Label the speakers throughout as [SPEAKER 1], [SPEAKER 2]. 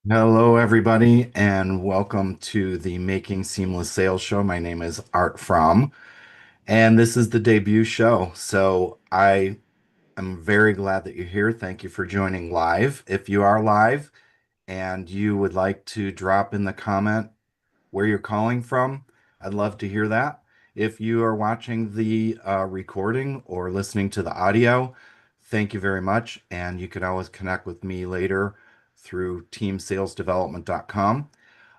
[SPEAKER 1] Hello, everybody, and welcome to the Making Seamless Sales Show. My name is Art Fromm, and this is the debut show. So I am very glad that you're here. Thank you for joining live. If you are live and you would like to drop in the comment where you're calling from, I'd love to hear that. If you are watching the recording or listening to the audio, thank you very much. And you can always connect with me later through teamsalesdevelopment.com.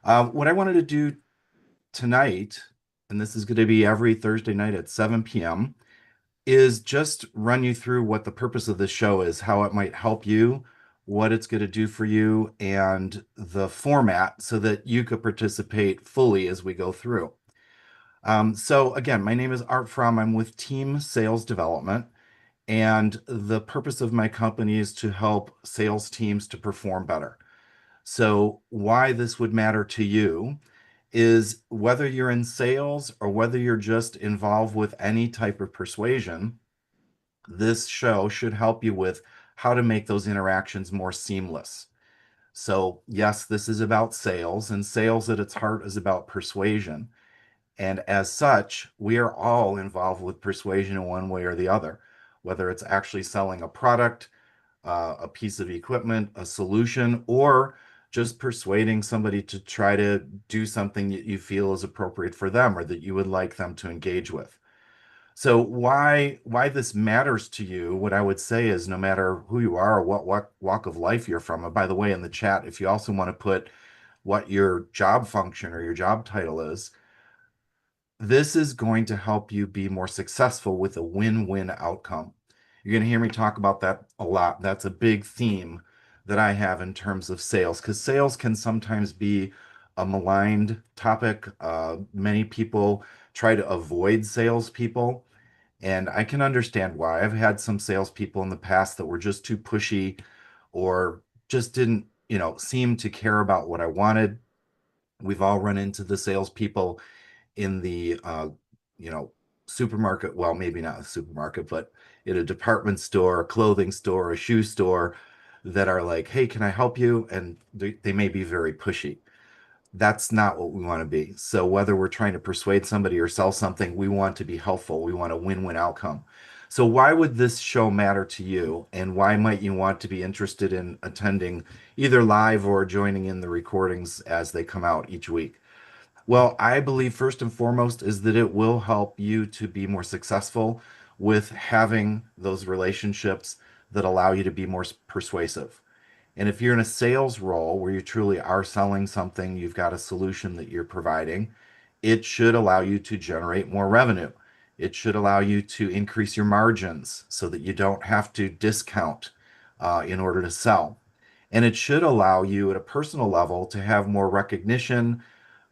[SPEAKER 1] What I wanted to do tonight, and this is going to be every Thursday night at 7 p.m., is just run you through what the purpose of this show is, how it might help you, what it's going to do for you, and the format so that you could participate fully as we go through. So again, my name is Art Fromm. I'm with Team Sales Development, and the purpose of my company is to help sales teams to perform better. So why this would matter to you is whether you're in sales or whether you're just involved with any type of persuasion, this show should help you with how to make those interactions more seamless. So, yes, this is about sales, and sales at its heart is about persuasion. And as such, we are all involved with persuasion in one way or the other, whether it's actually selling a product, a piece of equipment, a solution, or just persuading somebody to try to do something that you feel is appropriate for them or that you would like them to engage with. So why this matters to you, what I would say is no matter who you are or what walk of life you're from, and by the way, in the chat, if you also want to put what your job function or your job title is, this is going to help you be more successful with a win-win outcome. You're going to hear me talk about that a lot. That's a big theme that I have in terms of sales, because sales can sometimes be a maligned topic. Many people try to avoid salespeople. And I can understand why. I've had some salespeople in the past that were just too pushy or just didn't, seem to care about what I wanted. We've all run into the salespeople in the, you know, supermarket. Well, maybe not a supermarket, but in a department store, a clothing store, a shoe store that are like, hey, can I help you? And they may be very pushy. That's not what we want to be. So whether we're trying to persuade somebody or sell something, we want to be helpful. We want a win-win outcome. So why would this show matter to you? And why might you want to be interested in attending either live or joining in the recordings as they come out each week? Well, I believe first and foremost is that it will help you to be more successful with having those relationships that allow you to be more persuasive. And if you're in a sales role where you truly are selling something, you've got a solution that you're providing, it should allow you to generate more revenue. It should allow you to increase your margins so that you don't have to discount in order to sell. And it should allow you at a personal level to have more recognition,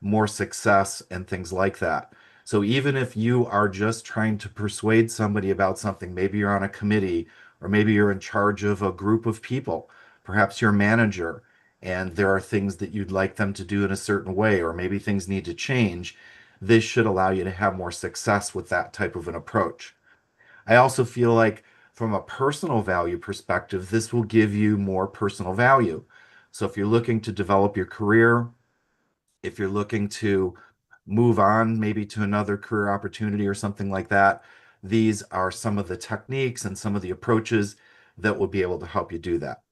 [SPEAKER 1] more success, and things like that. So even if you are just trying to persuade somebody about something, maybe you're on a committee or maybe you're in charge of a group of people, perhaps you're a manager and there are things that you'd like them to do in a certain way, or maybe things need to change, this should allow you to have more success with that type of an approach. I also feel like from a personal value perspective, this will give you more personal value. So if you're looking to develop your career, if you're looking to move on maybe to another career opportunity or something like that, these are some of the techniques and some of the approaches that will be able to help you do that.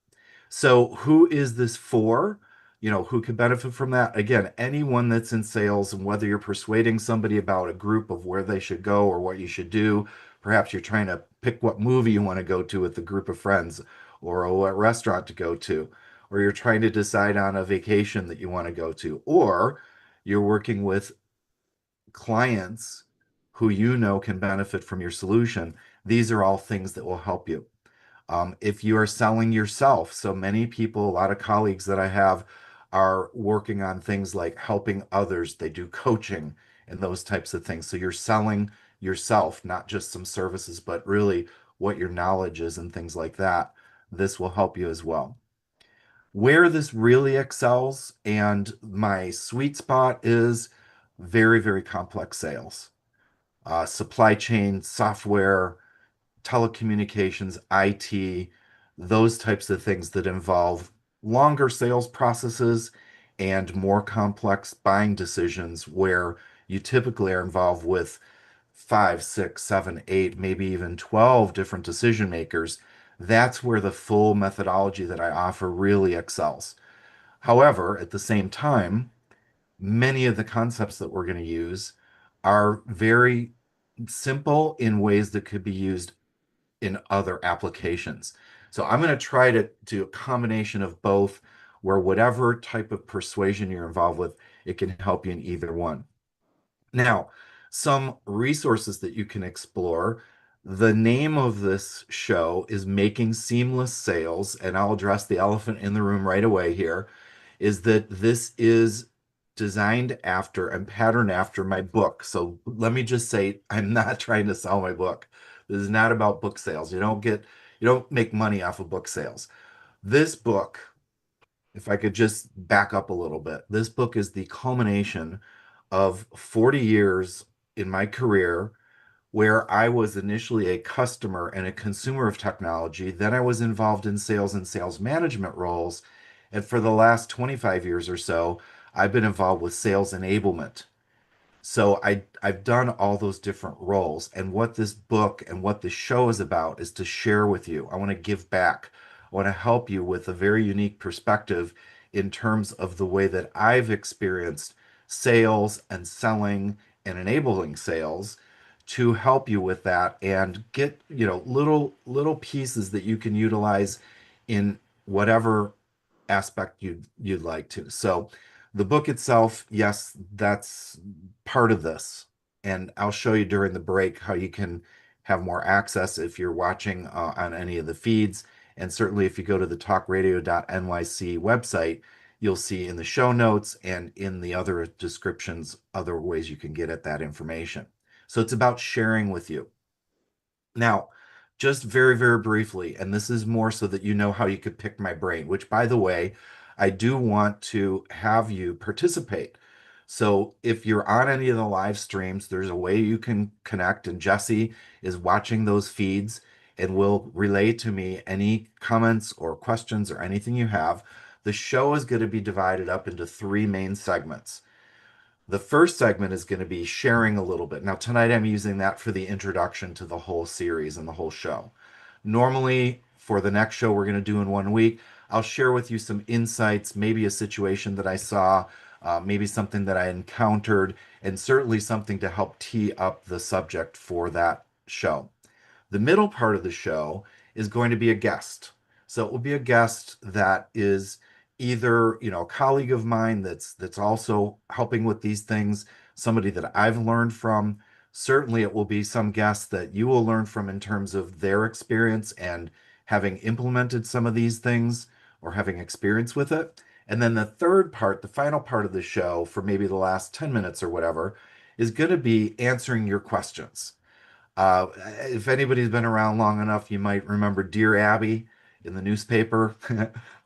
[SPEAKER 1] So, who is this for? Who could benefit from that? Again, anyone that's in sales, and whether you're persuading somebody about a group of where they should go or what you should do, perhaps you're trying to pick what movie you want to go to with a group of friends or what restaurant to go to, or you're trying to decide on a vacation that you want to go to, or you're working with clients who you know can benefit from your solution. These are all things that will help you. If you are selling yourself, so many people, a lot of colleagues that I have are working on things like helping others. They do coaching and those types of things. So you're selling yourself, not just some services, but really what your knowledge is and things like that. This will help you as well. Where this really excels and my sweet spot is very, very complex sales, supply chain, software, telecommunications, IT, those types of things that involve longer sales processes and more complex buying decisions where you typically are involved with five, six, seven, eight, maybe even 12 different decision makers, that's where the full methodology that I offer really excels. However, at the same time, many of the concepts that we're going to use are very simple in ways that could be used in other applications. So I'm going to try to do a combination of both, where whatever type of persuasion you're involved with, it can help you in either one. Now, some resources that you can explore. The name of this show is Making Seamless Sales, and I'll address the elephant in the room right away here, is that this is designed after and patterned after my book. So let me just say, I'm not trying to sell my book. This is not about book sales. You don't make money off of book sales. This book, if I could just back up a little bit, this book is the culmination of 40 years in my career where I was initially a customer and a consumer of technology. Then I was involved in sales and sales management roles. And for the last 25 years or so, I've been involved with sales enablement. So I've done all those different roles. And what this book and what this show is about is to share with you. I want to give back. I want to help you with a very unique perspective in terms of the way that I've experienced sales and selling and enabling sales to help you with that and get, little pieces that you can utilize in whatever aspect you'd like to. So the book itself, yes, that's part of this. And I'll show you during the break how you can have more access if you're watching on any of the feeds. And certainly if you go to the talkradio.nyc website, you'll see in the show notes and in the other descriptions, other ways you can get at that information. So it's about sharing with you. Now, just very, very briefly, and this is more so that you know how you could pick my brain, which, by the way, I do want to have you participate. So if you're on any of the live streams, there's a way you can connect, and Jesse is watching those feeds and will relay to me any comments or questions or anything you have. The show is going to be divided up into three main segments. The first segment is going to be sharing a little bit. Now, tonight I'm using that for the introduction to the whole series and the whole show. Normally, for the next show we're going to do in 1 week, I'll share with you some insights, maybe a situation that I saw, maybe something that I encountered, and certainly something to help tee up the subject for that show. The middle part of the show is going to be a guest. So it will be a guest that is either, a colleague of mine that's also helping with these things, somebody that I've learned from. Certainly it will be some guest that you will learn from in terms of their experience and having implemented some of these things or having experience with it. And then the third part, the final part of the show for maybe the last 10 minutes or whatever, is going to be answering your questions. If anybody's been around long enough, you might remember Dear Abby in the newspaper.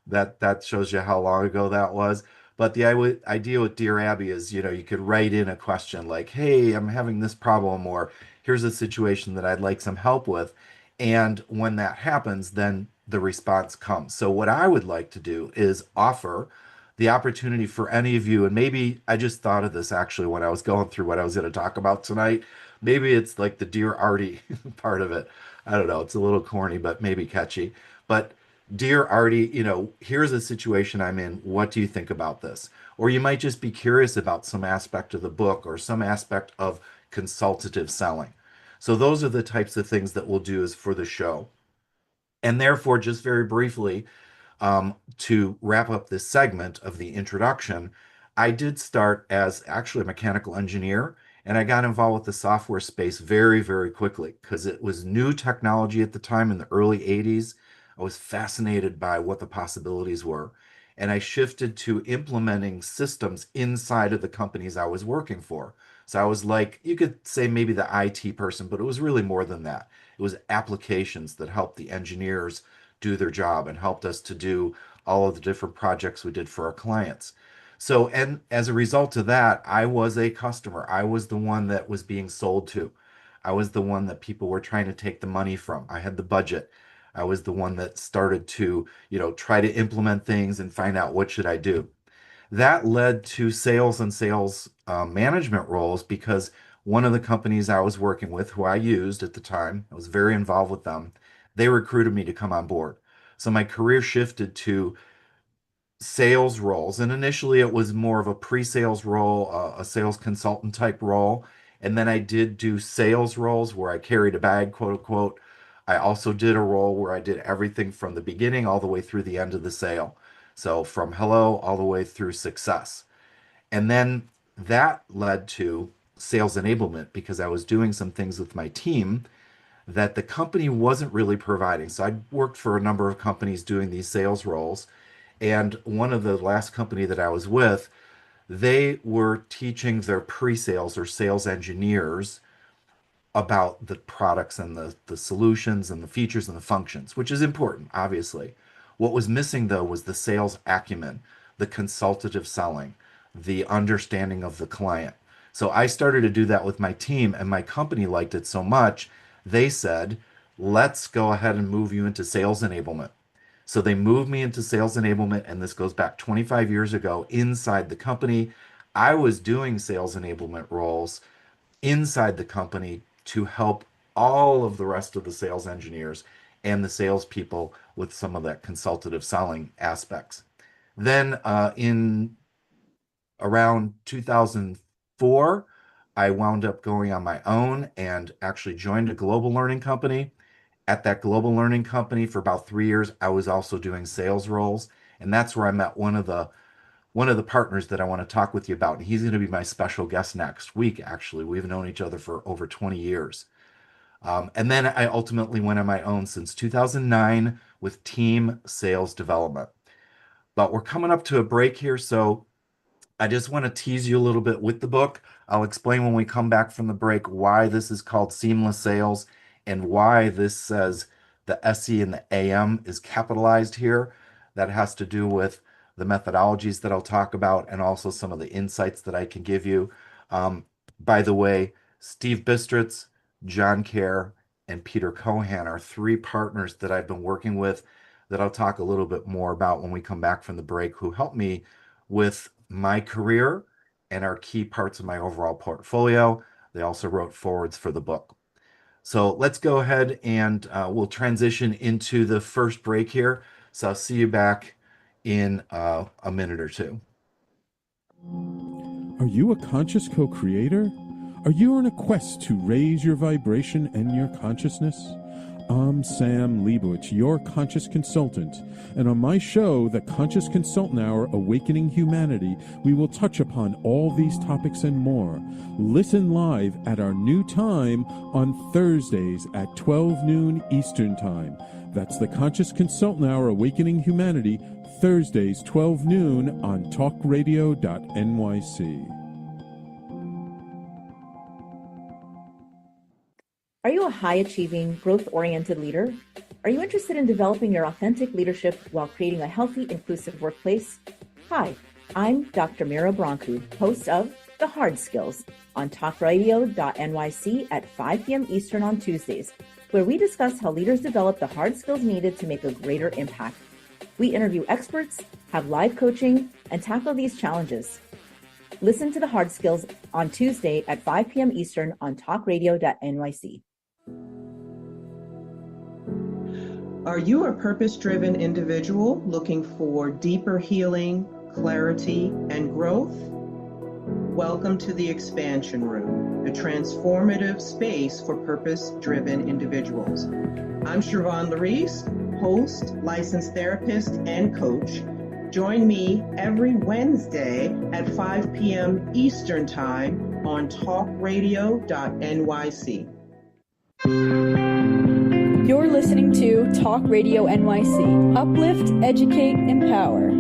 [SPEAKER 1] That shows you how long ago that was. But the idea with Dear Abby is, you could write in a question like, "Hey, I'm having this problem," or "Here's a situation that I'd like some help with." And when that happens, then the response comes. So what I would like to do is offer the opportunity for any of you, and maybe I just thought of this actually when I was going through what I was going to talk about tonight. Maybe it's like the Dear Artie part of it. I don't know. It's a little corny, but maybe catchy. But Dear Artie, here's a situation I'm in. What do you think about this? Or you might just be curious about some aspect of the book or some aspect of consultative selling. So those are the types of things that we'll do is for the show. And therefore, just very briefly, to wrap up this segment of the introduction, I did start as actually a mechanical engineer, and I got involved with the software space very, very quickly because it was new technology at the time in the early 80s. I was fascinated by what the possibilities were. And I shifted to implementing systems inside of the companies I was working for. So I was like, you could say maybe the IT person, but it was really more than that. It was applications that helped the engineers do their job and helped us to do all of the different projects we did for our clients. So, and as a result of that, I was a customer. I was the one that was being sold to. I was the one that people were trying to take the money from. I had the budget. I was the one that started to, try to implement things and find out what should I do. That led to sales and sales management roles because one of the companies I was working with, who I used at the time, I was very involved with them, they recruited me to come on board. So my career shifted to sales roles. And initially, it was more of a pre-sales role, a sales consultant type role. And then I did do sales roles where I carried a bag, quote unquote. I also did a role where I did everything from the beginning all the way through the end of the sale. So from hello all the way through success. And then that led to sales enablement because I was doing some things with my team that the company wasn't really providing. So I worked for a number of companies doing these sales roles. And one of the last company that I was with, they were teaching their pre-sales or sales engineers about the products and the solutions and the features and the functions, which is important, obviously. What was missing though was the sales acumen, the consultative selling, the understanding of the client. So I started to do that with my team, and my company liked it so much, they said, let's go ahead and move you into sales enablement. So they moved me into sales enablement, and this goes back 25 years ago inside the company. I was doing sales enablement roles inside the company to help all of the rest of the sales engineers and the salespeople with some of that consultative selling aspects. Then in around 2004, I wound up going on my own and actually joined a global learning company. At that global learning company for about 3 years, I was also doing sales roles, and that's where I met one of the partners that I want to talk with you about. And he's going to be my special guest next week. Actually, we've known each other for over 20 years. And then I ultimately went on my own since 2009 with team sales development. But we're coming up to a break here, so I just want to tease you a little bit with the book. I'll explain when we come back from the break why this is called Seamless Sales and why this says the SE and the AM is capitalized here. That has to do with the methodologies that I'll talk about and also some of the insights that I can give you. By the way, Steve Bistritz, John Kerr, and Peter Cohan are three partners that I've been working with that I'll talk a little bit more about when we come back from the break, who helped me with my career and are key parts of my overall portfolio. They also wrote forwards for the book. So let's go ahead and we'll transition into the first break here. So I'll see you back in a minute or two.
[SPEAKER 2] Are you a conscious co-creator? Are you on a quest to raise your vibration and your consciousness? I'm Sam Leibowitz, your conscious consultant, and on my show, The Conscious Consultant Hour, Awakening Humanity, we will touch upon all these topics and more. Listen live at our new time on Thursdays at 12 noon Eastern Time. That's The Conscious Consultant Hour, Awakening Humanity, Thursdays 12 noon on talkradio.nyc.
[SPEAKER 3] Are you a high-achieving, growth-oriented leader? Are you interested in developing your authentic leadership while creating a healthy, inclusive workplace? Hi, I'm Dr. Mira Brancu, host of The Hard Skills on talkradio.nyc at 5 p.m. Eastern on Tuesdays, where we discuss how leaders develop the hard skills needed to make a greater impact. We interview experts, have live coaching, and tackle these challenges. Listen to The Hard Skills on Tuesday at 5 p.m. Eastern on talkradio.nyc.
[SPEAKER 4] Are you a purpose-driven individual looking for deeper healing, clarity, and growth? Welcome to the Expansion Room, a transformative space for purpose-driven individuals. I'm Siobhan Larice, host, licensed therapist, and coach. Join me every Wednesday at 5 p.m. Eastern Time on talkradio.nyc.
[SPEAKER 5] You're listening to Talk Radio NYC. Uplift, educate, empower.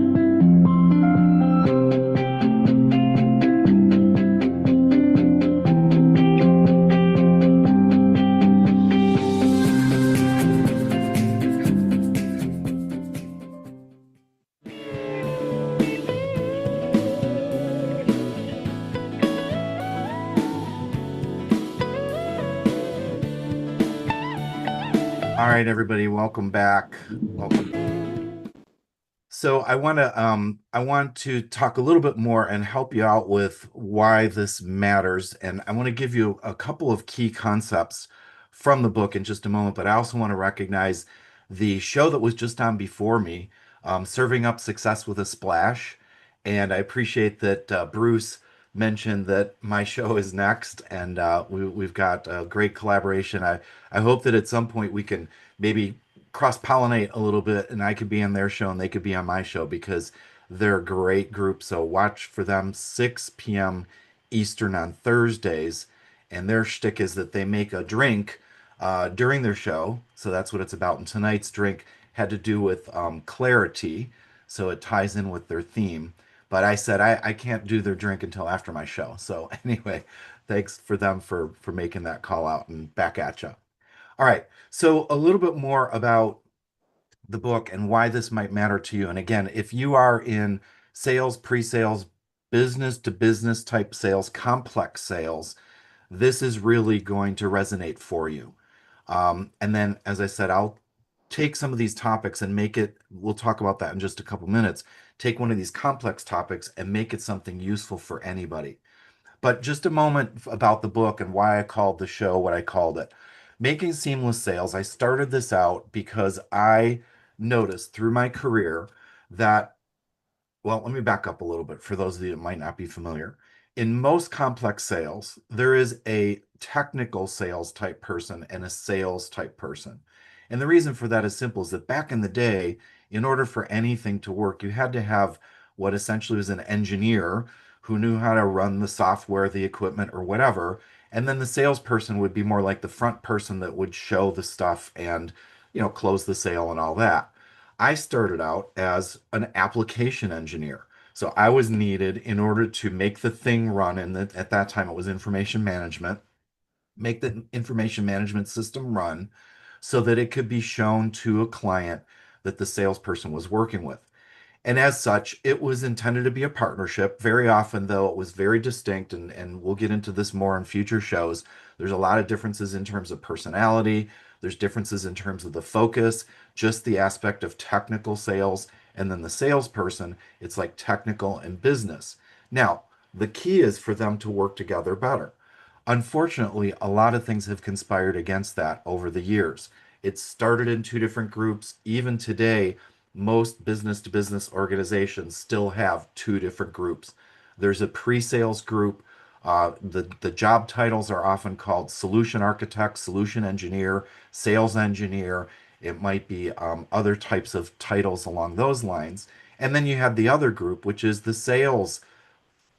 [SPEAKER 1] All right, everybody, welcome back. Welcome. So I want to talk a little bit more and help you out with why this matters. And I want to give you a couple of key concepts from the book in just a moment, but I also want to recognize the show that was just on before me, Serving Up Success with a Splash. And I appreciate that Bruce mentioned that my show is next, and we've got a great collaboration. I hope that at some point we can maybe cross-pollinate a little bit, and I could be on their show and they could be on my show because they're a great group. So watch for them 6 p.m. Eastern on Thursdays. And their shtick is that they make a drink during their show. So that's what it's about. And tonight's drink had to do with clarity. So it ties in with their theme. But I said I can't do their drink until after my show. So anyway, thanks for them for making that call out, and back at you. All right. So a little bit more about the book and why this might matter to you. And again, if you are in sales, pre-sales, business to business type sales, complex sales, this is really going to resonate for you. And then, as I said, I'll take some of these topics and make it, we'll talk about that in just a couple minutes. Take one of these complex topics and make it something useful for anybody. But just a moment about the book and why I called the show what I called it. Making Seamless Sales. I started this out because I noticed through my career that, well, let me back up a little bit for those of you that might not be familiar. In most complex sales, there is a technical sales type person and a sales type person. And the reason for that is simple, is that back in the day, in order for anything to work, you had to have what essentially was an engineer who knew how to run the software, the equipment, or whatever. And then the salesperson would be more like the front person that would show the stuff and, close the sale and all that. I started out as an application engineer. So I was needed in order to make the thing run, and at that time it was information management, make the information management system run so that it could be shown to a client that the salesperson was working with. And as such, it was intended to be a partnership. Very often, though, it was very distinct, and we'll get into this more in future shows. There's a lot of differences in terms of personality, there's differences in terms of the focus, just the aspect of technical sales, and then the salesperson, it's like technical and business. Now, the key is for them to work together better. Unfortunately, a lot of things have conspired against that over the years. It started in two different groups. Even today, most business to business organizations still have two different groups. There's a pre-sales group. The job titles are often called solution architect, solution engineer, sales engineer. It might be other types of titles along those lines. And then you have the other group, which is the sales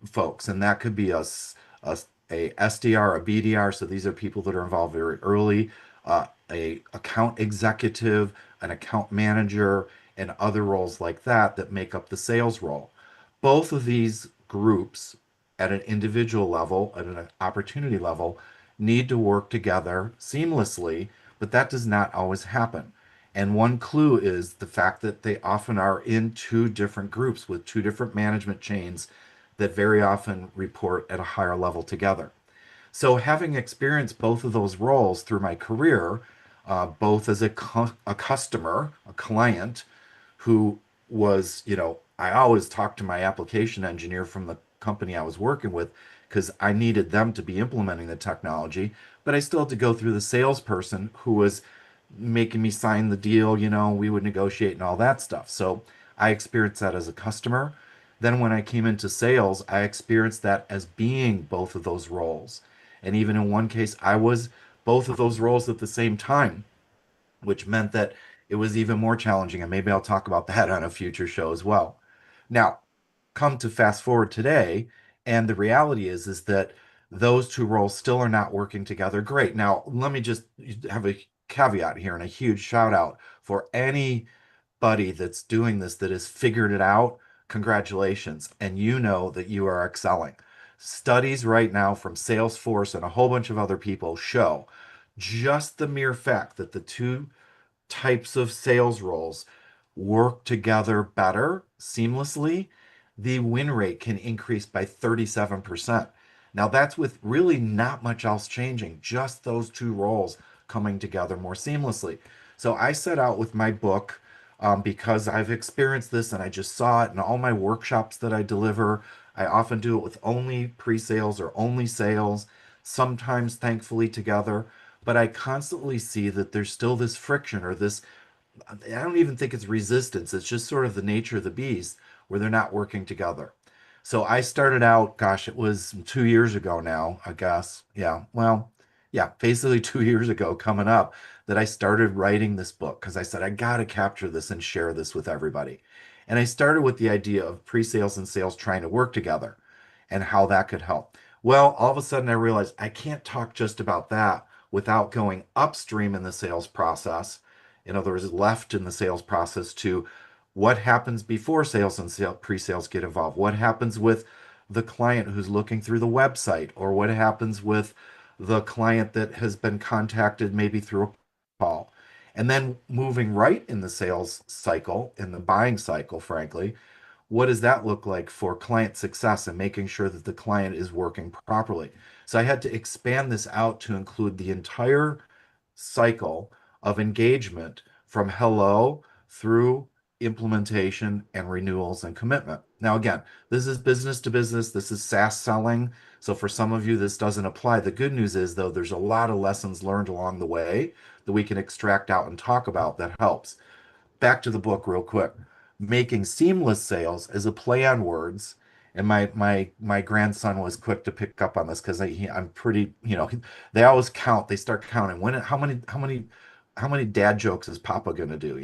[SPEAKER 1] folks, and that could be a SDR, a BDR. So these are people that are involved very early, a account executive, an account manager, and other roles like that that make up the sales role. Both of these groups at an individual level, at an opportunity level, need to work together seamlessly, but that does not always happen. And one clue is the fact that they often are in two different groups with two different management chains that very often report at a higher level together. So, having experienced both of those roles through my career, both as a customer, a client who was, I always talked to my application engineer from the company I was working with because I needed them to be implementing the technology, but I still had to go through the salesperson who was making me sign the deal, we would negotiate and all that stuff. So I experienced that as a customer. Then when I came into sales, I experienced that as being both of those roles. And even in one case, I was both of those roles at the same time, which meant that it was even more challenging. And maybe I'll talk about that on a future show as well. Now, come to fast forward today, and the reality is that those two roles still are not working together. Great. Now, let me just have a caveat here and a huge shout out for anybody that's doing this that has figured it out. Congratulations. And you know that you are excelling. Studies right now from Salesforce and a whole bunch of other people show just the mere fact that the two types of sales roles work together better seamlessly, the win rate can increase by 37%. Now, that's with really not much else changing, just those two roles coming together more seamlessly. So I set out with my book because I've experienced this and I just saw it in all my workshops that I deliver. I often do it with only pre-sales or only sales, sometimes thankfully together. But I constantly see that there's still this friction or this, I don't even think it's resistance. It's just sort of the nature of the beast where they're not working together. So I started out, gosh, it was 2 years ago now, I guess. Yeah. Well, yeah, basically 2 years ago coming up that I started writing this book because I said, I got to capture this and share this with everybody. And I started with the idea of pre-sales and sales trying to work together and how that could help. Well, all of a sudden I realized I can't talk just about that without going upstream in the sales process. In other words, left in the sales process to what happens before sales and pre-sales get involved, what happens with the client who's looking through the website, or what happens with the client that has been contacted maybe through a call. And then moving right in the sales cycle, in the buying cycle, frankly, what does that look like for client success and making sure that the client is working properly? So I had to expand this out to include the entire cycle of engagement from hello through implementation and renewals and commitment. Now, again, this is business to business, this is SaaS selling. So for some of you, this doesn't apply. The good news is, though, there's a lot of lessons learned along the way that we can extract out and talk about that helps. Back to the book real quick. Making seamless sales is a play on words. And my grandson was quick to pick up on this because I'm pretty, they always count. They start counting how many dad jokes is Papa gonna do,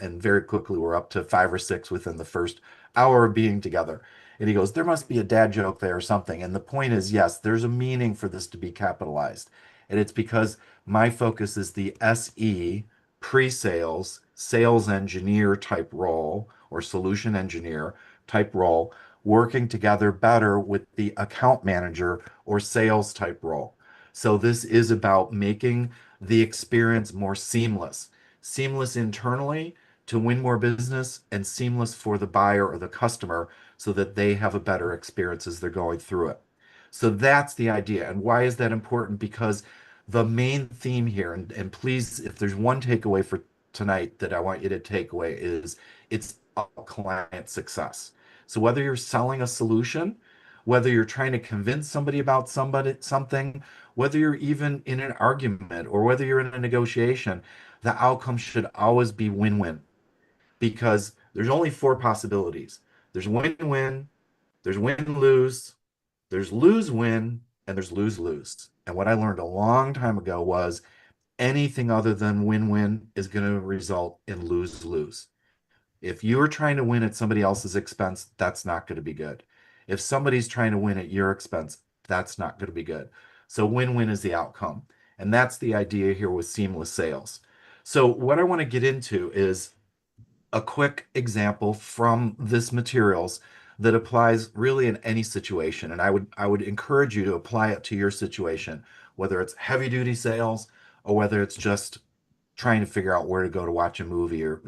[SPEAKER 1] And very quickly we're up to 5 or 6 within the first hour of being together. And he goes, there must be a dad joke there or something. And the point is, yes, there's a meaning for this to be capitalized. And it's because my focus is the SE pre-sales, sales engineer type role or solution engineer type role, working together better with the account manager or sales type role. So this is about making the experience more seamless, seamless internally to win more business and seamless for the buyer or the customer so that they have a better experience as they're going through it. So that's the idea. And why is that important? Because the main theme here, and please, if there's one takeaway for tonight that I want you to take away, is it's about client success. So whether you're selling a solution, whether you're trying to convince somebody about something, whether you're even in an argument or whether you're in a negotiation, the outcome should always be win-win because there's only four possibilities. There's win-win, there's win-lose, there's lose-win, and there's lose-lose. And what I learned a long time ago was anything other than win-win is going to result in lose-lose. If you're trying to win at somebody else's expense, that's not going to be good. If somebody's trying to win at your expense, that's not going to be good. So win-win is the outcome. And that's the idea here with seamless sales. So what I want to get into is a quick example from this materials that applies really in any situation. And I would encourage you to apply it to your situation, whether it's heavy duty sales or whether it's just trying to figure out where to go to watch a movie or,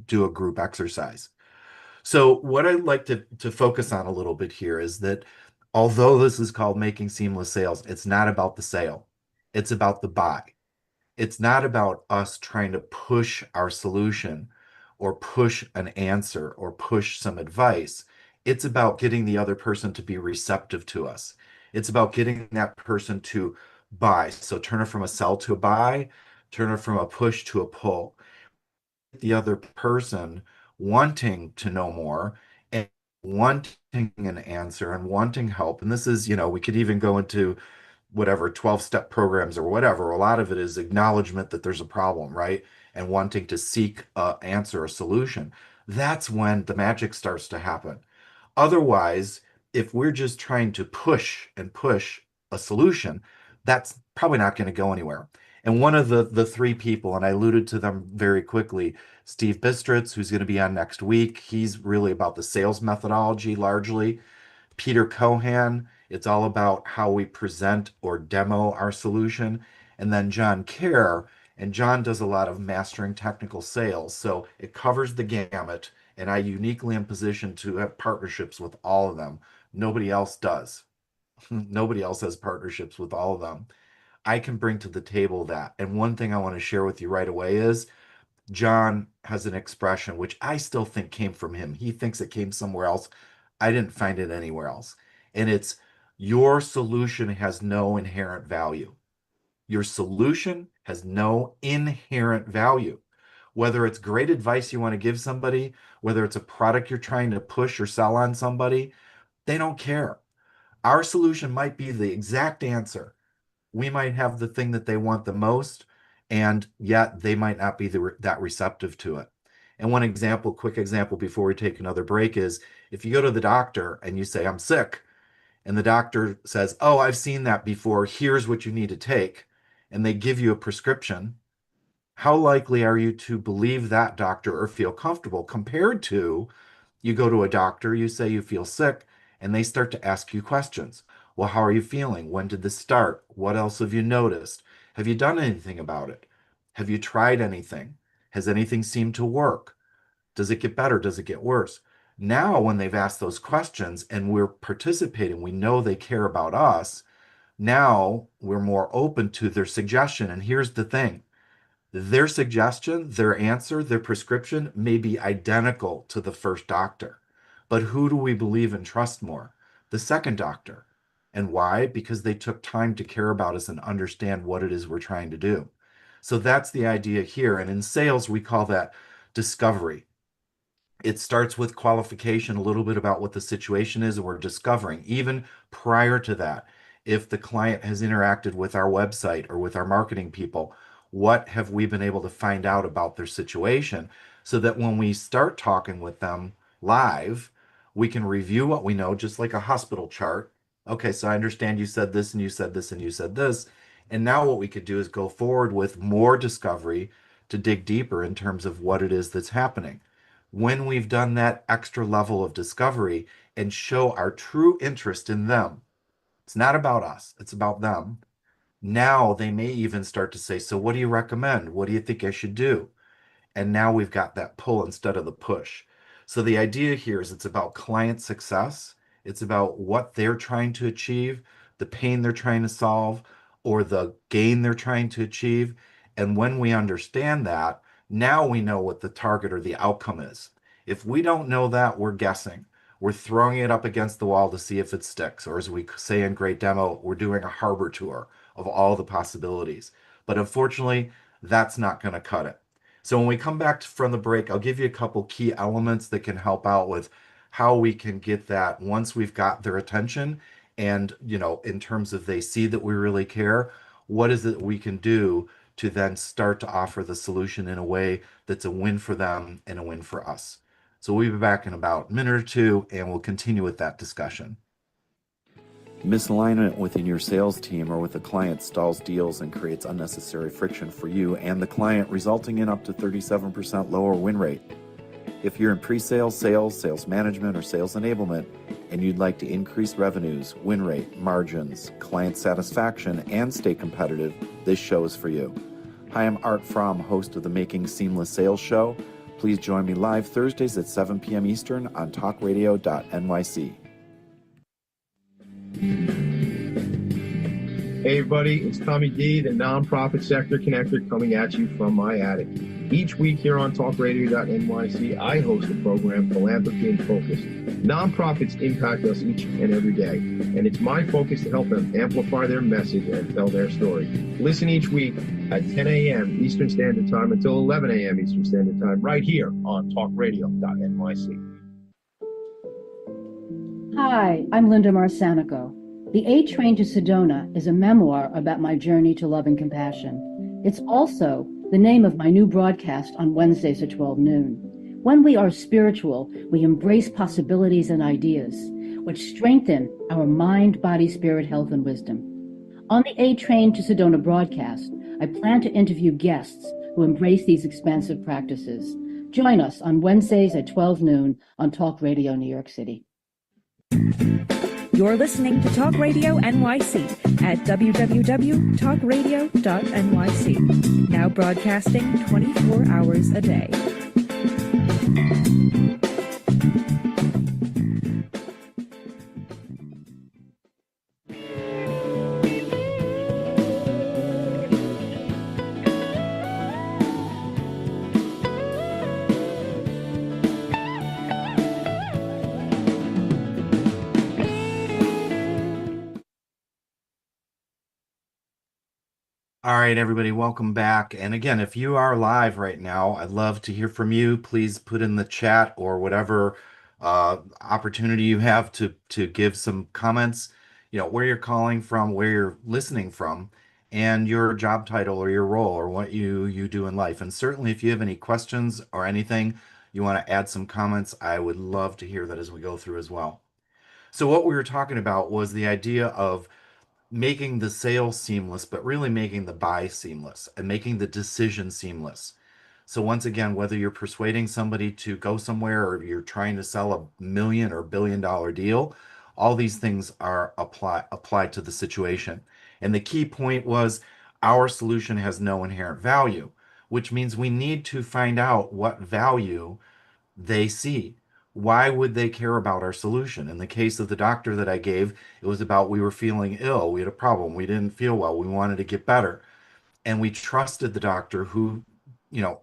[SPEAKER 1] do a group exercise. So what I'd like to focus on a little bit here is that although this is called making seamless sales, it's not about the sale. It's about the buy. It's not about us trying to push our solution or push an answer or push some advice. It's about getting the other person to be receptive to us. It's about getting that person to buy. So turn it from a sell to a buy, turn it from a push to a pull. The other person wanting to know more and wanting an answer and wanting help. And this is, we could even go into whatever 12-step programs or whatever. A lot of it is acknowledgement that there's a problem, right? And wanting to seek a answer, a solution. That's when the magic starts to happen. Otherwise, if we're just trying to push and push a solution, that's probably not going to go anywhere. And one of the three people, and I alluded to them very quickly, Steve Bistritz, who's going to be on next week. He's really about the sales methodology largely. Peter Cohan, it's all about how we present or demo our solution. And then John Kerr, and John does a lot of mastering technical sales. So it covers the gamut, and I uniquely am positioned to have partnerships with all of them. Nobody else does. Nobody else has partnerships with all of them. I can bring to the table that. And one thing I want to share with you right away is John has an expression which I still think came from him. He thinks it came somewhere else. I didn't find it anywhere else. And it's your solution has no inherent value. Your solution has no inherent value. Whether it's great advice you want to give somebody, whether it's a product you're trying to push or sell on somebody, they don't care. Our solution might be the exact answer. We might have the thing that they want the most, and yet they might not be that receptive to it. And one example, quick example before we take another break is if you go to the doctor and you say, I'm sick, and the doctor says, oh, I've seen that before. Here's what you need to take. And they give you a prescription. How likely are you to believe that doctor or feel comfortable compared to you go to a doctor, you say you feel sick, and they start to ask you questions. Well, how are you feeling? When did this start? What else have you noticed? Have you done anything about it? Have you tried anything? Has anything seemed to work? Does it get better? Does it get worse? Now, when they've asked those questions and we're participating, we know they care about us. Now we're more open to their suggestion. And here's the thing, their suggestion, their answer, their prescription may be identical to the first doctor. But who do we believe and trust more? The second doctor. And why? Because they took time to care about us and understand what it is we're trying to do. So that's the idea here. And in sales, we call that discovery. It starts with qualification, a little bit about what the situation is, and we're discovering, even prior to that, if the client has interacted with our website or with our marketing people, what have we been able to find out about their situation so that when we start talking with them live, we can review what we know, just like a hospital chart. Okay, so I understand you said this and you said this and you said this. And now what we could do is go forward with more discovery to dig deeper in terms of what it is that's happening. When we've done that extra level of discovery and show our true interest in them, it's not about us, it's about them. Now they may even start to say, so what do you recommend? What do you think I should do? And now we've got that pull instead of the push. So the idea here is it's about client success. It's about what they're trying to achieve, the pain they're trying to solve, or the gain they're trying to achieve. And when we understand that, now we know what the target or the outcome is. If we don't know that, we're guessing. We're throwing it up against the wall to see if it sticks. Or as we say in Great Demo, we're doing a harbor tour of all the possibilities. But unfortunately, that's not going to cut it. So when we come back from the break, I'll give you a couple key elements that can help out with how we can get that once we've got their attention and, in terms of they see that we really care, what is it we can do to then start to offer the solution in a way that's a win for them and a win for us. So we'll be back in about a minute or two and we'll continue with that discussion. Misalignment within your sales team or with a client stalls deals and creates unnecessary friction for you and the client, resulting in up to 37% lower win rate. If you're in pre-sales, sales management, or sales enablement, and you'd like to increase revenues, win rate, margins, client satisfaction, and stay competitive, this show is for you. Hi, I'm Art Fromm, host of the Making Seamless Sales Show. Please join me live Thursdays at 7 p.m. Eastern on talkradio.nyc.
[SPEAKER 6] Hey everybody, it's Tommy D, the nonprofit sector connector, coming at you from my attic. Each week here on talkradio.nyc, I host a program, Philanthropy in Focus. Nonprofits impact us each and every day, and it's my focus to help them amplify their message and tell their story. Listen each week at 10 a.m. Eastern Standard Time until 11 a.m. Eastern Standard Time, right here on talkradio.nyc.
[SPEAKER 7] Hi, I'm Linda Marsanico. The A Train to Sedona is a memoir about my journey to love and compassion. It's also the name of my new broadcast on Wednesdays at 12 noon. When we are spiritual, we embrace possibilities and ideas, which strengthen our mind, body, spirit, health, and wisdom. On the A Train to Sedona broadcast, I plan to interview guests who embrace these expansive practices. Join us on Wednesdays at 12 noon on Talk Radio New York City.
[SPEAKER 8] You're listening to Talk Radio NYC at www.talkradio.nyc. Now broadcasting 24 hours a day.
[SPEAKER 1] All right, everybody, welcome back. And again, if you are live right now, I'd love to hear from you. Please put in the chat or whatever opportunity you have to give some comments, where you're calling from, where you're listening from, and your job title or your role or what you do in life. And certainly if you have any questions or anything, you want to add some comments, I would love to hear that as we go through as well. So what we were talking about was the idea of making the sale seamless, but really making the buy seamless and making the decision seamless. So once again, whether you're persuading somebody to go somewhere or you're trying to sell a million or billion-dollar deal, all these things are applied to the situation. And the key point was our solution has no inherent value, which means we need to find out what value they see. Why would they care about our solution? In the case of the doctor that I gave, it was about we were feeling ill. We had a problem. We didn't feel well. We wanted to get better. And we trusted the doctor who,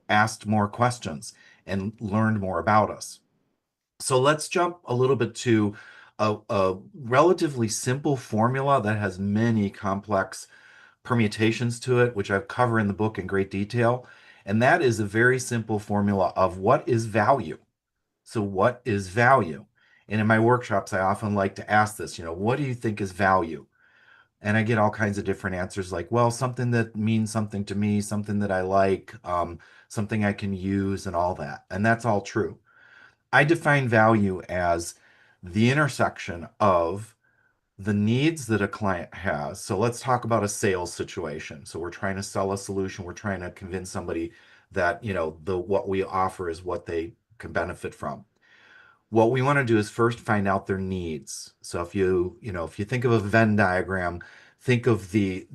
[SPEAKER 1] asked more questions and learned more about us. So let's jump a little bit to a relatively simple formula that has many complex permutations to it, which I've covered in the book in great detail. And that is a very simple formula of what is value. So, what is value? And in my workshops, I often like to ask this, what do you think is value? And I get all kinds of different answers like, well, something that means something to me, something that I like, something I can use, and all that. And that's all true. I define value as the intersection of the needs that a client has. So let's talk about a sales situation. So we're trying to sell a solution. We're trying to convince somebody that, the what we offer is what they can benefit from. What we want to do is first find out their needs. So if you think of a Venn diagram, think of the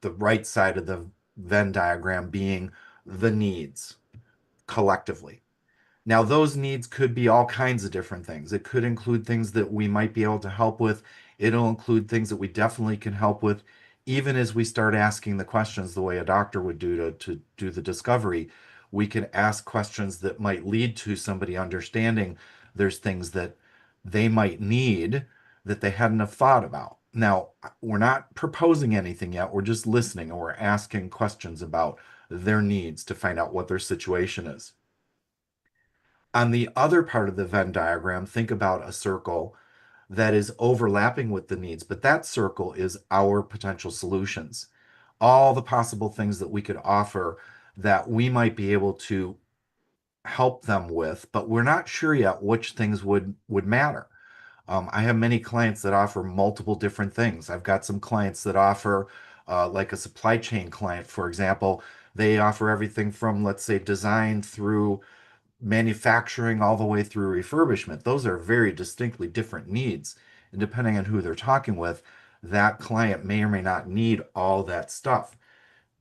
[SPEAKER 1] right side of the Venn diagram being the needs collectively. Now, those needs could be all kinds of different things. It could include things that we might be able to help with. It'll include things that we definitely can help with, even as we start asking the questions the way a doctor would do to do the discovery. We can ask questions that might lead to somebody understanding there's things that they might need that they hadn't have thought about. Now, we're not proposing anything yet. We're just listening and we're asking questions about their needs to find out what their situation is. On the other part of the Venn diagram, think about a circle that is overlapping with the needs, but that circle is our potential solutions. All the possible things that we could offer that we might be able to help them with, but we're not sure yet which things would matter. I have many clients that offer multiple different things. I've got some clients that offer, like a supply chain client, for example, they offer everything from, let's say, design through manufacturing all the way through refurbishment. Those are very distinctly different needs. And depending on who they're talking with, that client may or may not need all that stuff.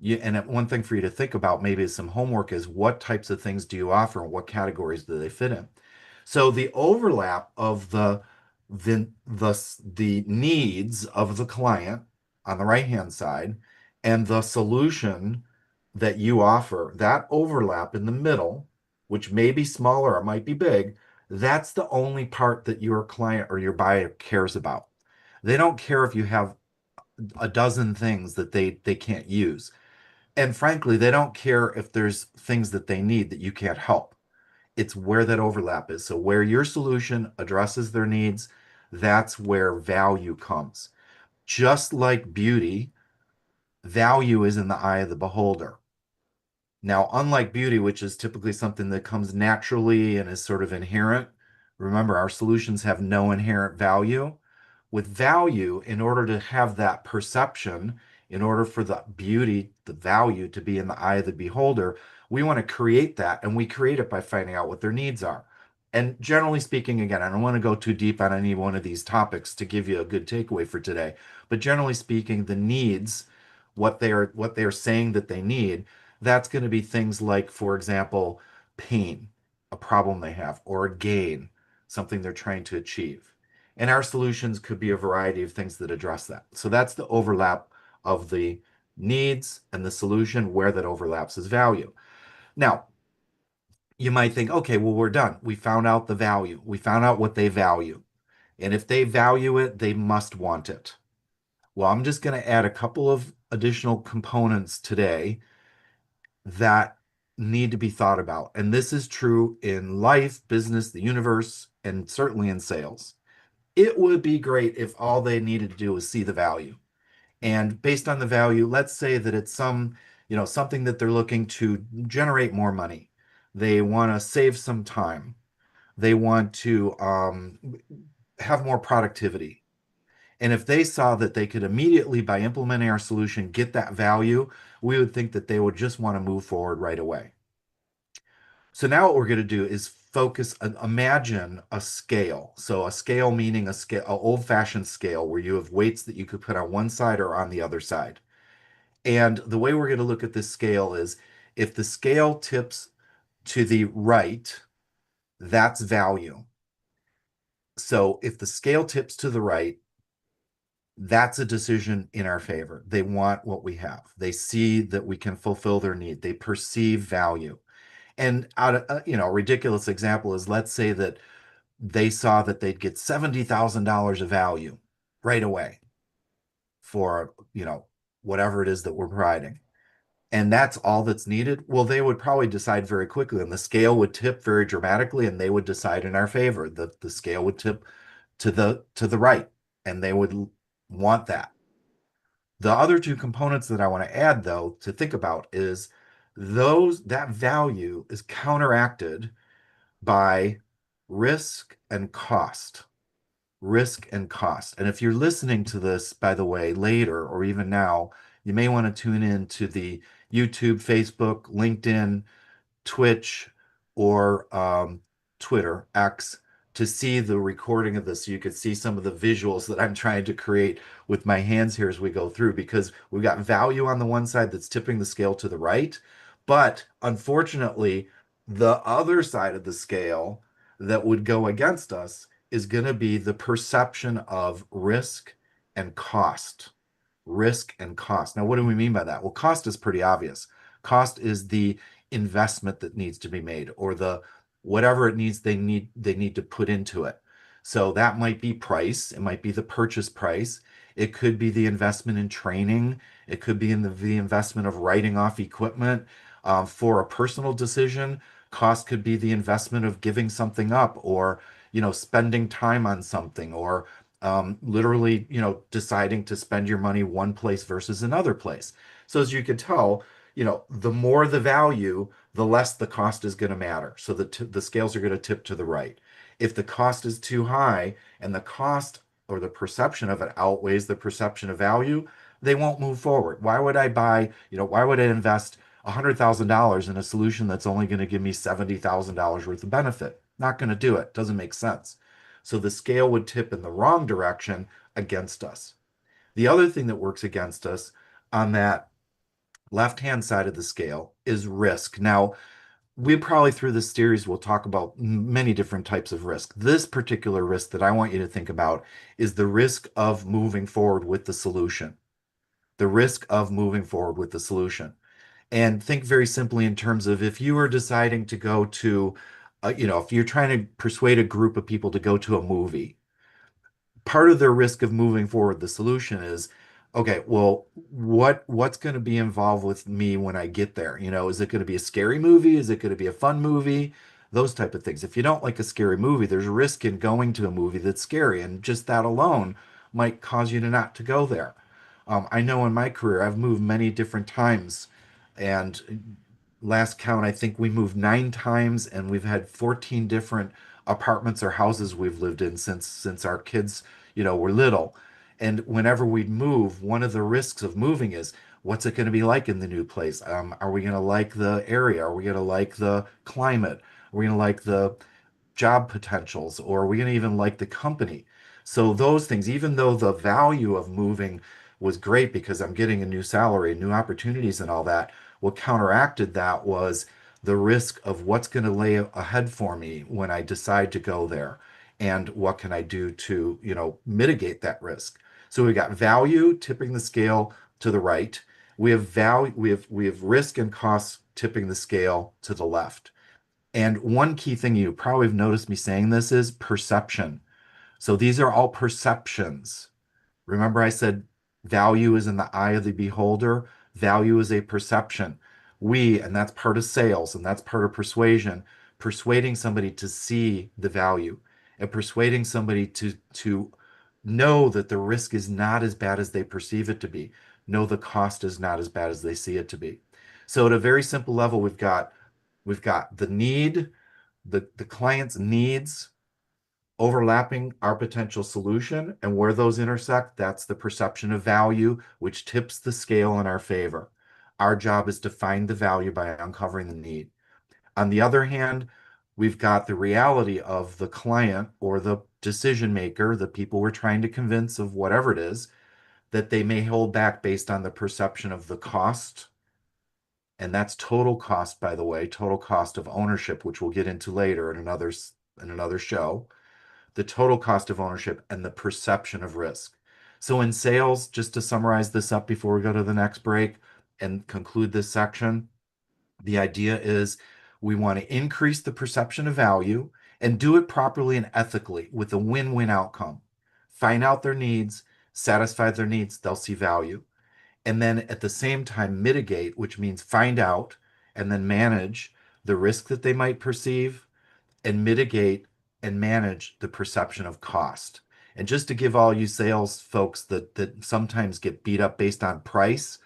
[SPEAKER 1] And one thing for you to think about maybe is some homework is what types of things do you offer and what categories do they fit in? So the overlap of the needs of the client on the right-hand side and the solution that you offer, that overlap in the middle, which may be small or it might be big, that's the only part that your client or your buyer cares about. They don't care if you have a dozen things that they can't use. And frankly, they don't care if there's things that they need that you can't help. It's where that overlap is. So where your solution addresses their needs, that's where value comes. Just like beauty, value is in the eye of the beholder. Now, unlike beauty, which is typically something that comes naturally and is sort of inherent, remember our solutions have no inherent value. With value, in order to have that perception, in order for the beauty, the value to be in the eye of the beholder, we want to create that, and we create it by finding out what their needs are. And generally speaking, again, I don't want to go too deep on any one of these topics to give you a good takeaway for today, but generally speaking, the needs, what they are saying that they need, that's going to be things like, for example, pain, a problem they have, or a gain, something they're trying to achieve. And our solutions could be a variety of things that address that. So that's the overlap of the needs and the solution. Where that overlaps is value. Now, you might think, okay, well, we're done. We found out the value. We found out what they value. And if they value it, they must want it. Well, I'm just going to add a couple of additional components today that need to be thought about. And this is true in life, business, the universe, and certainly in sales. It would be great if all they needed to do was see the value. And based on the value, let's say that it's something that they're looking to generate more money. They want to save some time. They want to have more productivity. And if they saw that they could immediately, by implementing our solution, get that value, we would think that they would just want to move forward right away. So now what we're going to do is imagine a scale. So a scale meaning an old-fashioned scale where you have weights that you could put on one side or on the other side. And the way we're going to look at this scale is if the scale tips to the right, that's value. So if the scale tips to the right, that's a decision in our favor. They want what we have. They see that we can fulfill their need. They perceive value. And a ridiculous example is, let's say that they saw that they'd get $70,000 of value right away for, whatever it is that we're providing. And that's all that's needed. Well, they would probably decide very quickly, and the scale would tip very dramatically, and they would decide in our favor. The scale would tip to the right, and they would want that. The other two components that I want to add, though, to think about is that value is counteracted by risk and cost. Risk and cost. And if you're listening to this, by the way, later or even now, you may want to tune in to the YouTube, Facebook, LinkedIn, Twitch, or Twitter, X, to see the recording of this so you could see some of the visuals that I'm trying to create with my hands here as we go through, because we've got value on the one side that's tipping the scale to the right. But unfortunately, the other side of the scale that would go against us is going to be the perception of risk and cost. Risk and cost. Now, what do we mean by that? Well, cost is pretty obvious. Cost is the investment that needs to be made, or the whatever it needs they need to put into it. So that might be price, it might be the purchase price, it could be the investment in training, it could be in the investment of writing off equipment. For a personal decision, cost could be the investment of giving something up, or spending time on something, or literally deciding to spend your money one place versus another place. So as you can tell, the more the value, the less the cost is going to matter. So the scales are going to tip to the right. If the cost is too high and the cost or the perception of it outweighs the perception of value, they won't move forward. Why would I invest $100,000 in a solution that's only going to give me $70,000 worth of benefit? Not going to do it. Doesn't make sense. So the scale would tip in the wrong direction against us. The other thing that works against us on that left-hand side of the scale is risk. Now, we probably through this series will talk about many different types of risk. This particular risk that I want you to think about is the risk of moving forward with the solution. The risk of moving forward with the solution. And think very simply in terms of, if you are deciding to go to, if you're trying to persuade a group of people to go to a movie, part of their risk of moving forward the solution is, okay, well, what's going to be involved with me when I get there? Is it going to be a scary movie? Is it going to be a fun movie? Those type of things. If you don't like a scary movie, there's a risk in going to a movie that's scary, and just that alone might cause you to not to go there. I know in my career, I've moved many different times, and last count, I think we moved 9 times, and we've had 14 different apartments or houses we've lived in since our kids, were little. And whenever we'd move, one of the risks of moving is, what's it going to be like in the new place? Are we going to like the area? Are we going to like the climate? Are we going to like the job potentials, or are we going to even like the company? So those things, even though the value of moving was great because I'm getting a new salary, new opportunities and all that, what counteracted that was the risk of what's going to lay ahead for me when I decide to go there, and what can I do to, mitigate that risk. So we got value tipping the scale to the right. We have value, we have risk and costs tipping the scale to the left. And one key thing you probably have noticed me saying this is perception. So these are all perceptions. Remember, I said Value is in the eye of the beholder. Value is a perception. And that's part of sales and that's part of persuasion, persuading somebody to see the value and persuading somebody to know that the risk is not as bad as they perceive it to be. Know the cost is not as bad as they see it to be. So at a very simple level, we've got the need, the client's needs overlapping our potential solution, and where those intersect, that's the perception of value, which tips the scale in our favor. Our job is to find the value by uncovering the need. On the other hand, we've got the reality of the client or the decision maker, the people we're trying to convince of whatever it is, that they may hold back based on the perception of the cost. And that's total cost, by the way, total cost of ownership, which we'll get into later in another show, the total cost of ownership and the perception of risk. So in sales, just to summarize this up before we go to the next break and conclude this section, the idea is we want to increase the perception of value and do it properly and ethically with a win-win outcome. Find out their needs, satisfy their needs, they'll see value. And then at the same time, mitigate, which means find out and then manage the risk that they might perceive and mitigate and manage the perception of cost. And just to give all you sales folks that sometimes get beat up based on price,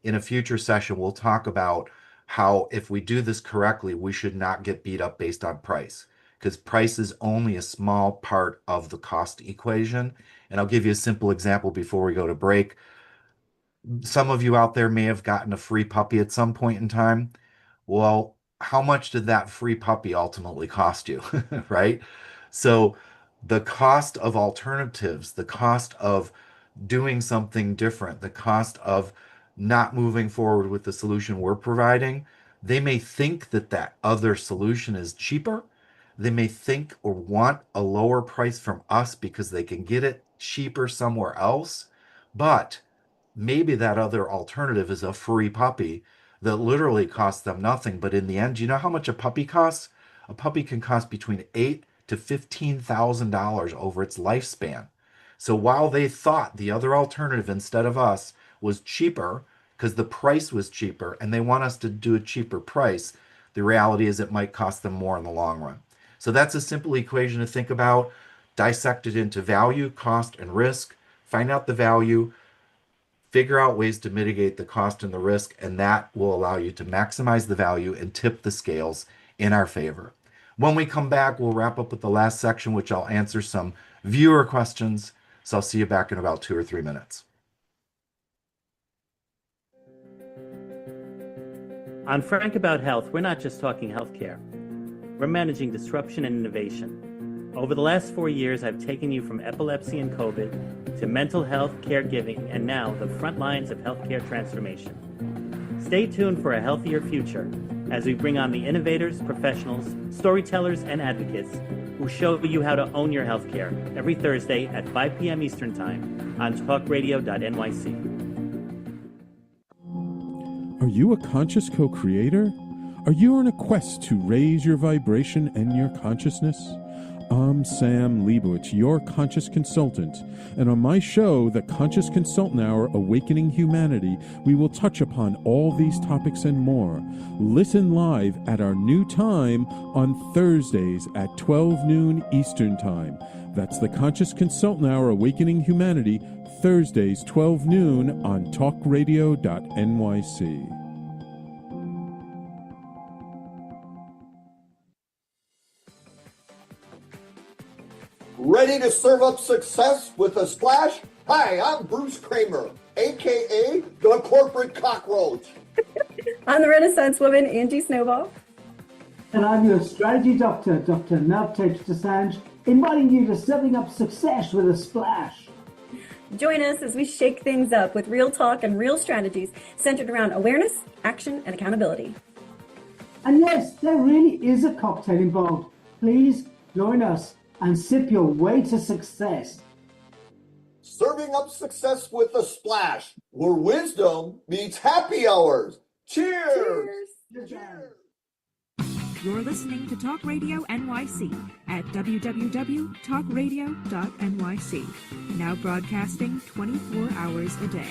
[SPEAKER 1] in a future session, we'll talk about how if we do this correctly, we should not get beat up based on price because price is only a small part of the cost equation. And I'll give you a simple example before we go to break. Some of you out there may have gotten a free puppy at some point in time. Well, how much did that free puppy ultimately cost you, right? So the cost of alternatives, the cost of doing something different, the cost of not moving forward with the solution we're providing, they may think that that other solution is cheaper. They may think or want a lower price from us because they can get it cheaper somewhere else. But maybe that other alternative is a free puppy that literally costs them nothing. But in the end, do you know how much a puppy costs? A puppy can cost between $8,000 to $15,000 over its lifespan. So while they thought the other alternative instead of us was cheaper because the price was cheaper and they want us to do a cheaper price, the reality is it might cost them more in the long run. So that's a simple equation to think about. Dissect it into value, cost, and risk. Find out the value, figure out ways to mitigate the cost and the risk, and that will allow you to maximize the value and tip the scales in our favor. When we come back, we'll wrap up with the last section, which I'll answer some viewer questions. So I'll see you back in about 2 or 3 minutes.
[SPEAKER 9] On Frank About Health, we're not just talking healthcare. We're managing disruption and innovation. Over the last 4 years, I've taken you from epilepsy and COVID to mental health, caregiving, and now the front lines of healthcare transformation. Stay tuned for a healthier future as we bring on the innovators, professionals, storytellers, and advocates who show you how to own your healthcare every Thursday at 5 p.m. Eastern Time on talkradio.nyc.
[SPEAKER 2] Are you a conscious co-creator? Are you on a quest to raise your vibration and your consciousness? I'm Sam Leibowitz, your conscious consultant, and on my show, The Conscious Consultant Hour, Awakening Humanity, we will touch upon all these topics and more. Listen live at our new time on Thursdays at 12 noon Eastern Time. That's The Conscious Consultant Hour, Awakening Humanity, Thursdays, 12 noon on talkradio.nyc.
[SPEAKER 10] Ready to serve up success with a splash? Hi, I'm Bruce Kramer, a.k.a. the Corporate Cockroach.
[SPEAKER 11] I'm the Renaissance woman, Angie Snowball.
[SPEAKER 12] And I'm your strategy doctor, Dr. Navtej Desange, inviting you to serving up success with a splash.
[SPEAKER 11] Join us as we shake things up with real talk and real strategies centered around awareness, action, and accountability.
[SPEAKER 12] And yes, there really is a cocktail involved. Please join us and sip your way to success.
[SPEAKER 10] Serving up success with a splash, where wisdom meets happy hours. Cheers!
[SPEAKER 11] Cheers!
[SPEAKER 10] Cheers!
[SPEAKER 8] You're listening to Talk Radio NYC at www.talkradio.nyc. Now broadcasting 24 hours a day.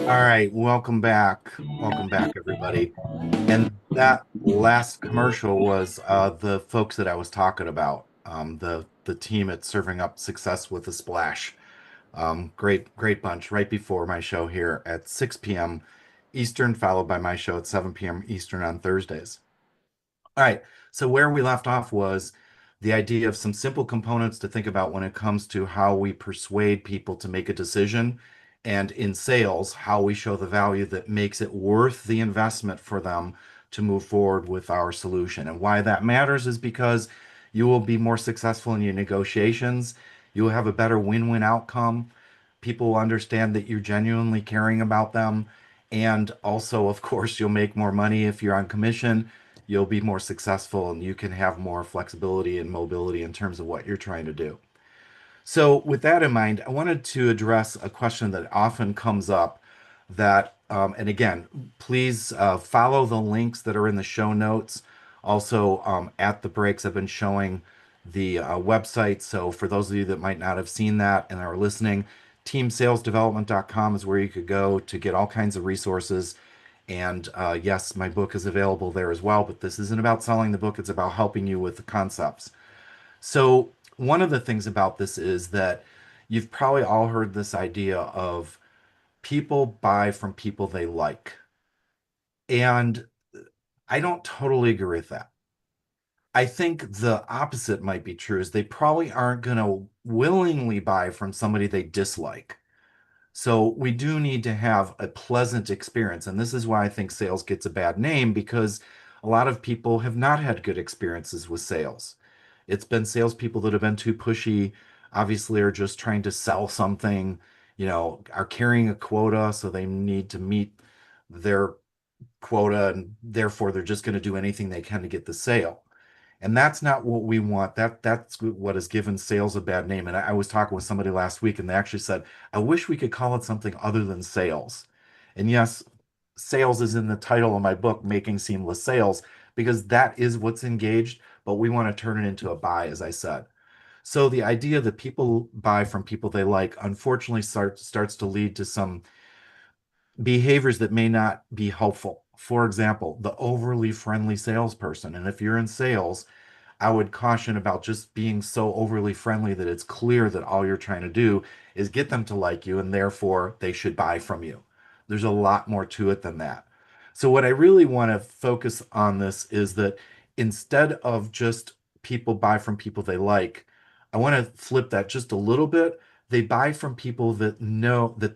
[SPEAKER 1] All right, welcome back. Welcome back, everybody. And that last commercial was the folks that I was talking about, the team at Serving Up Success with a Splash. Great bunch. Right before my show here at 6 p.m. Eastern, followed by my show at 7 p.m. Eastern on Thursdays. All right, so where we left off was the idea of some simple components to think about when it comes to how we persuade people to make a decision, and in sales, how we show the value that makes it worth the investment for them to move forward with our solution. And why that matters is because you will be more successful in your negotiations. You will have a better win-win outcome. People will understand that you're genuinely caring about them. And also, of course, you'll make more money if you're on commission. You'll be more successful and you can have more flexibility and mobility in terms of what you're trying to do. So, with that in mind, I wanted to address a question that often comes up that, and again, please follow the links that are in the show notes. Also, at the breaks, I've been showing the website. So, for those of you that might not have seen that and are listening, teamsalesdevelopment.com is where you could go to get all kinds of resources. And yes, my book is available there as well, but this isn't about selling the book, it's about helping you with the concepts. So, one of the things about this is that you've probably all heard this idea of people buy from people they like. And I don't totally agree with that. I think the opposite might be true, is they probably aren't going to willingly buy from somebody they dislike. So we do need to have a pleasant experience. And this is why I think sales gets a bad name, because a lot of people have not had good experiences with sales. It's been salespeople that have been too pushy, obviously are just trying to sell something, are carrying a quota, so they need to meet their quota, and therefore they're just going to do anything they can to get the sale. And that's not what we want. That's what has given sales a bad name. And I was talking with somebody last week, and they actually said, I wish we could call it something other than sales. And yes, sales is in the title of my book, Making Seamless Sales, because that is what's engaged, but we want to turn it into a buy, as I said. So the idea that people buy from people they like, unfortunately, starts to lead to some behaviors that may not be helpful. For example, the overly friendly salesperson. And if you're in sales, I would caution about just being so overly friendly that it's clear that all you're trying to do is get them to like you and therefore they should buy from you. There's a lot more to it than that. So, what I really want to focus on this is that instead of just people buy from people they like, I want to flip that just a little bit. They buy from people that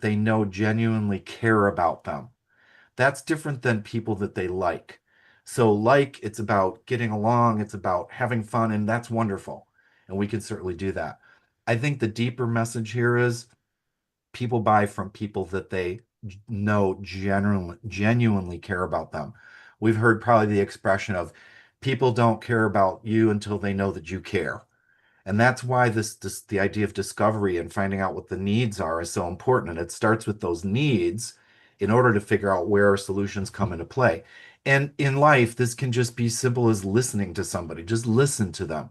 [SPEAKER 1] they know genuinely care about them. That's different than people that they like. So, like, it's about getting along, it's about having fun, and that's wonderful. And we can certainly do that. I think the deeper message here is people buy from people that they know genuinely care about them. We've heard probably the expression of people don't care about you until they know that you care. And that's why the idea of discovery and finding out what the needs are is so important. And it starts with those needs in order to figure out where our solutions come into play. And in life, this can just be simple as listening to somebody. Just listen to them.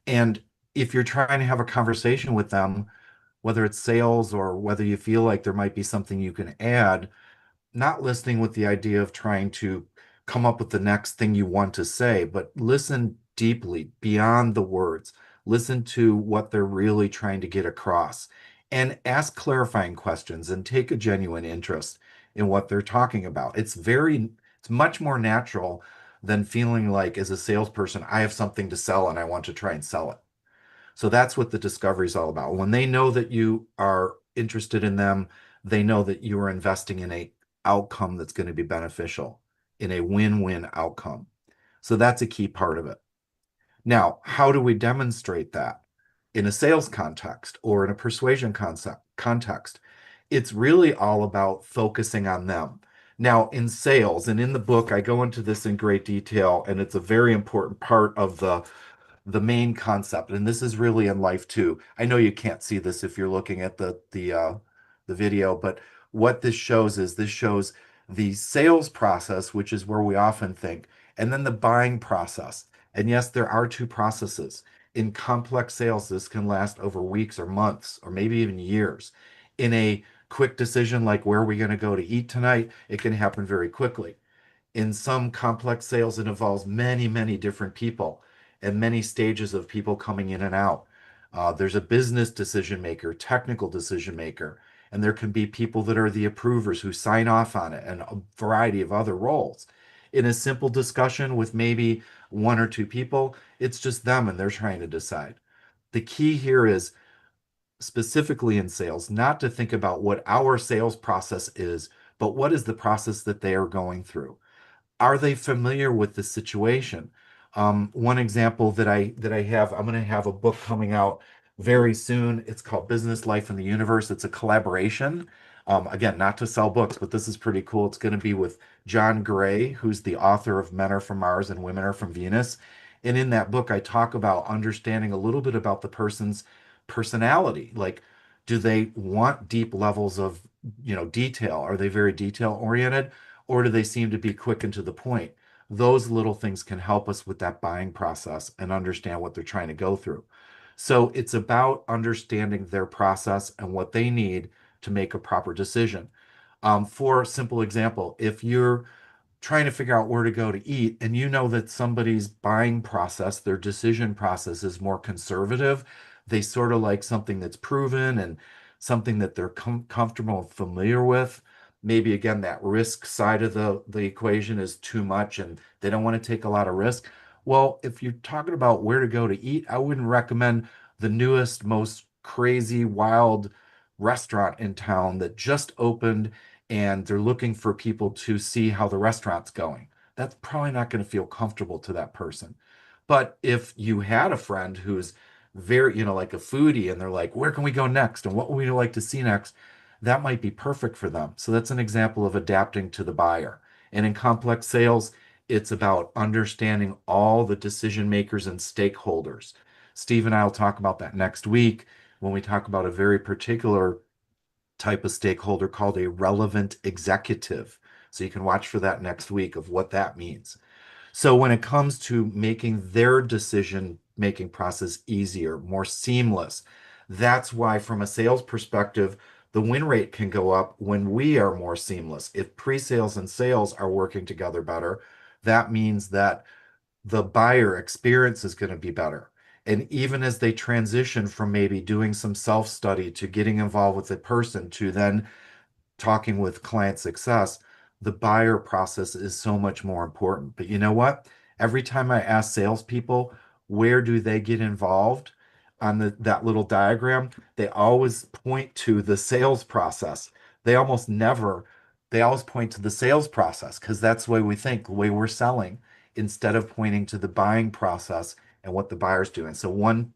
[SPEAKER 1] And if you're trying to have a conversation with them, whether it's sales or whether you feel like there might be something you can add, not listening with the idea of trying to come up with the next thing you want to say, but listen deeply beyond the words. Listen to what they're really trying to get across and ask clarifying questions and take a genuine interest in what they're talking about. It's much more natural than feeling like, as a salesperson, I have something to sell and I want to try and sell it. So that's what the discovery is all about. When they know that you are interested in them, they know that you are investing in a outcome that's going to be beneficial, in a win-win outcome. So that's a key part of it. Now, how do we demonstrate that in a sales context or in a persuasion context? It's really all about focusing on them. Now, in sales and in the book, I go into this in great detail, and it's a very important part of the main concept, and this is really in life too. I know you can't see this if you're looking at the video, but what this shows is this shows the sales process, which is where we often think, and then the buying process. And yes, there are two processes. In complex sales, this can last over weeks or months or maybe even years. In a quick decision like where are we going to go to eat tonight, it can happen very quickly. In some complex sales, it involves many, many different people and many stages of people coming in and out. There's a business decision maker, technical decision maker, and there can be people that are the approvers who sign off on it and a variety of other roles. In a simple discussion with maybe one or two people, it's just them and they're trying to decide. The key here is specifically in sales, not to think about what our sales process is, but what is the process that they are going through. Are they familiar with the situation? One example that I have, I'm going to have a book coming out very soon. It's called Business Life in the Universe. It's a collaboration. Again, not to sell books, but this is pretty cool. It's going to be with John Gray, who's the author of Men Are From Mars and Women Are From Venus. And in that book, I talk about understanding a little bit about the person's personality. Like, do they want deep levels of, detail? Are they very detail oriented? Or do they seem to be quick and to the point? Those little things can help us with that buying process and understand what they're trying to go through. So it's about understanding their process and what they need to make a proper decision. For a simple example, if you're trying to figure out where to go to eat, and you know that somebody's buying process, their decision process is more conservative, they sort of like something that's proven and something that they're comfortable and familiar with. Maybe again, that risk side of the equation is too much and they don't want to take a lot of risk. Well, if you're talking about where to go to eat, I wouldn't recommend the newest, most crazy, wild restaurant in town that just opened and they're looking for people to see how the restaurant's going. That's probably not going to feel comfortable to that person. But if you had a friend who's very, like a foodie and they're like, where can we go next? And what would we like to see next? That might be perfect for them. So that's an example of adapting to the buyer. And in complex sales, it's about understanding all the decision makers and stakeholders. Steve and I will talk about that next week when we talk about a very particular type of stakeholder called a relevant executive. So you can watch for that next week of what that means. So when it comes to making their decision making process easier, more seamless, that's why from a sales perspective, the win rate can go up when we are more seamless. If pre-sales and sales are working together better, that means that the buyer experience is going to be better. And even as they transition from maybe doing some self-study to getting involved with the person to then talking with client success, the buyer process is so much more important. But you know what? Every time I ask salespeople, where do they get involved on that little diagram, they always point to the sales process. They almost never, they always point to the sales process because that's the way we think, the way we're selling, instead of pointing to the buying process and what the buyer's doing. So one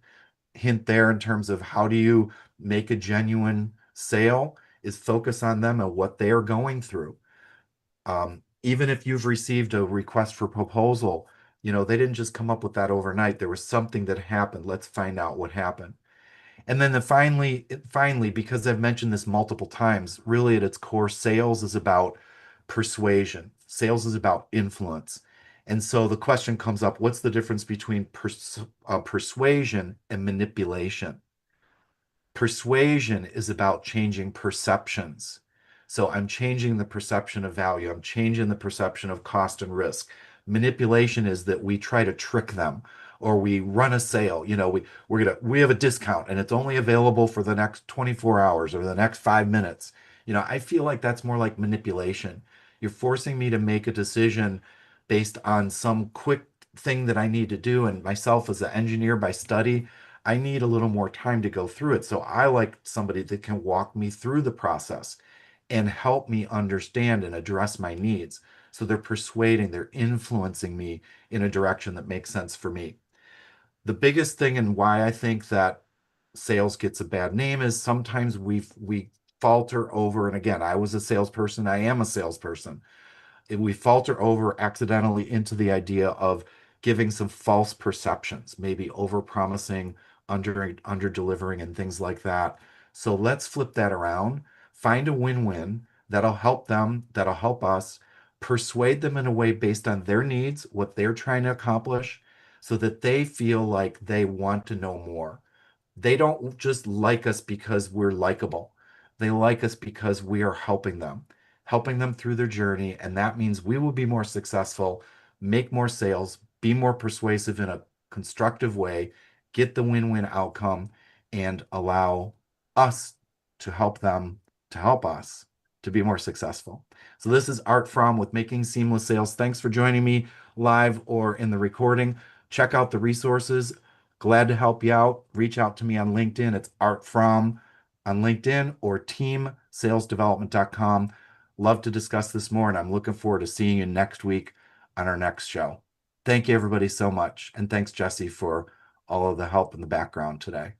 [SPEAKER 1] hint there in terms of how do you make a genuine sale is focus on them and what they are going through. Even if you've received a request for proposal, they didn't just come up with that overnight. There was something that happened. Let's find out what happened. And then finally, because I've mentioned this multiple times, really at its core, sales is about persuasion. Sales is about influence. And so the question comes up, what's the difference between persuasion and manipulation? Persuasion is about changing perceptions. So I'm changing the perception of value. I'm changing the perception of cost and risk. Manipulation is that we try to trick them or we run a sale. We have a discount and it's only available for the next 24 hours or the next 5 minutes. I feel like that's more like manipulation. You're forcing me to make a decision based on some quick thing that I need to do. And myself as an engineer by study, I need a little more time to go through it. So I like somebody that can walk me through the process and help me understand and address my needs. So they're persuading, they're influencing me in a direction that makes sense for me. The biggest thing and why I think that sales gets a bad name is sometimes we falter over, and again, I was a salesperson, I am a salesperson. We falter over accidentally into the idea of giving some false perceptions, maybe over-promising, under-delivering, and things like that. So let's flip that around. Find a win-win that'll help them, that'll help us, persuade them in a way based on their needs, what they're trying to accomplish, so that they feel like they want to know more. They don't just like us because we're likable. They like us because we are helping them through their journey. And that means we will be more successful, make more sales, be more persuasive in a constructive way, get the win-win outcome, and allow us to help them to help us to be more successful. So this is Art From with Making Seamless Sales. Thanks for joining me live or in the recording. Check out the resources. Glad to help you out. Reach out to me on LinkedIn. It's Art From on LinkedIn or teamsalesdevelopment.com. Love to discuss this more, and I'm looking forward to seeing you next week on our next show. Thank you, everybody, so much. And thanks, Jesse, for all of the help in the background today.